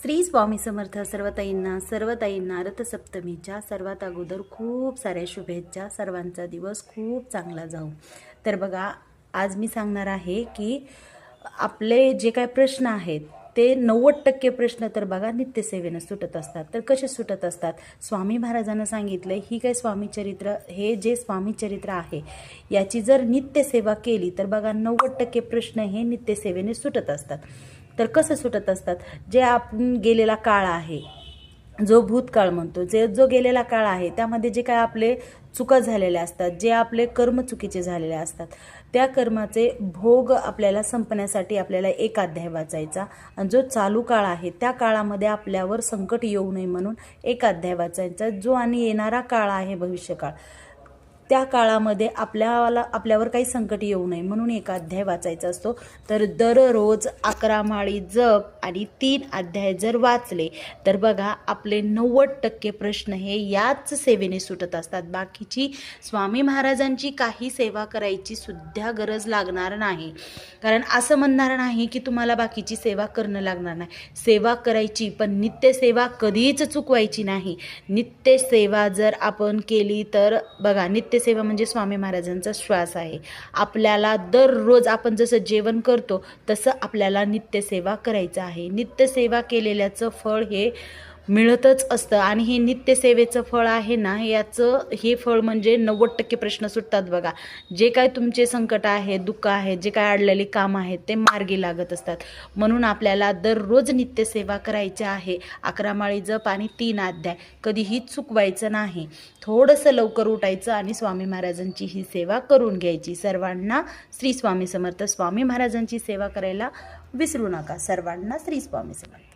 श्री स्वामी समर्थ. सर्व ताईंना रथसप्तमीच्या सर्वात अगोदर खूप साऱ्या शुभेच्छा. सर्वांचा दिवस खूप चांगला जाऊ. तर बघा, आज मी सांगणार आहे की आपले जे काय प्रश्न आहेत ते 90% प्रश्न तर बघा नित्यसेवेनं सुटत असतात. तर कसे सुटत असतात? स्वामी महाराजांना सांगितलं, ही काय स्वामी चरित्र, हे जे स्वामी चरित्र आहे याची जर नित्यसेवा केली तर बघा 90% प्रश्न हे नित्यसेवेने सुटत असतात. तर कसं सुटत असतात? जे आपण गेलेला काळ आहे, जो भूतकाळ म्हणतो, जो गेलेला काळ आहे त्यामध्ये जे काय आपले चुका झालेल्या असतात, जे आपले कर्म चुकीचे झालेले असतात, त्या कर्माचे भोग आपल्याला संपण्यासाठी आपल्याला एक अध्याय वाचायचा. आणि जो चालू काळ आहे त्या काळामध्ये आपल्यावर संकट येऊ नये म्हणून एक अध्याय वाचायचा. जो आणि येणारा काळ आहे भविष्यकाळ, त्या काळामध्ये आपल्यावर काही संकट येऊ नये म्हणून एक अध्याय वाचायचा असतो. तर दररोज 11 माळी जप आणि 3 अध्याय जर वाचले तर बघा आपले 90% प्रश्न हे याच सेवेने सुटत असतात. बाकीची स्वामी महाराजांची काही सेवा करायची सुद्धा गरज लागणार नाही. कारण असं म्हणणार नाही की तुम्हाला बाकीची सेवा करणं लागणार नाही. सेवा करायची, पण नित्यसेवा कधीच चुकवायची नाही. नित्यसेवा जर आपण केली तर बघा, नित्यसेवा म्हणजे स्वामी महाराजांचा श्वास आहे. आपल्याला दररोज आपण जसं जेवण करतो तसं आपल्याला नित्यसेवा करायचं आहे. नित्यसेवा केलेल्याचं फळ हे मिळतच असतं. आणि हे नित्यसेवेचं फळ आहे ना, हे फळ म्हणजे 90% प्रश्न सुटतात बघा. जे काय तुमचे संकट आहे, दुःख आहे, जे काय अडलेली काम आहेत ते मार्गी लागत असतात. म्हणून आपल्याला दररोज नित्यसेवा करायची आहे. 11 माळी जप आणि 3 अध्याय कधीही चुकवायचं नाही. थोडंसं लवकर उठायचं आणि स्वामी महाराजांची ही सेवा करून घ्यायची. सर्वांना श्री स्वामी समर्थ. स्वामी महाराजांची सेवा करायला विसरू नका. सर्वांना श्री स्वामी समर्थ.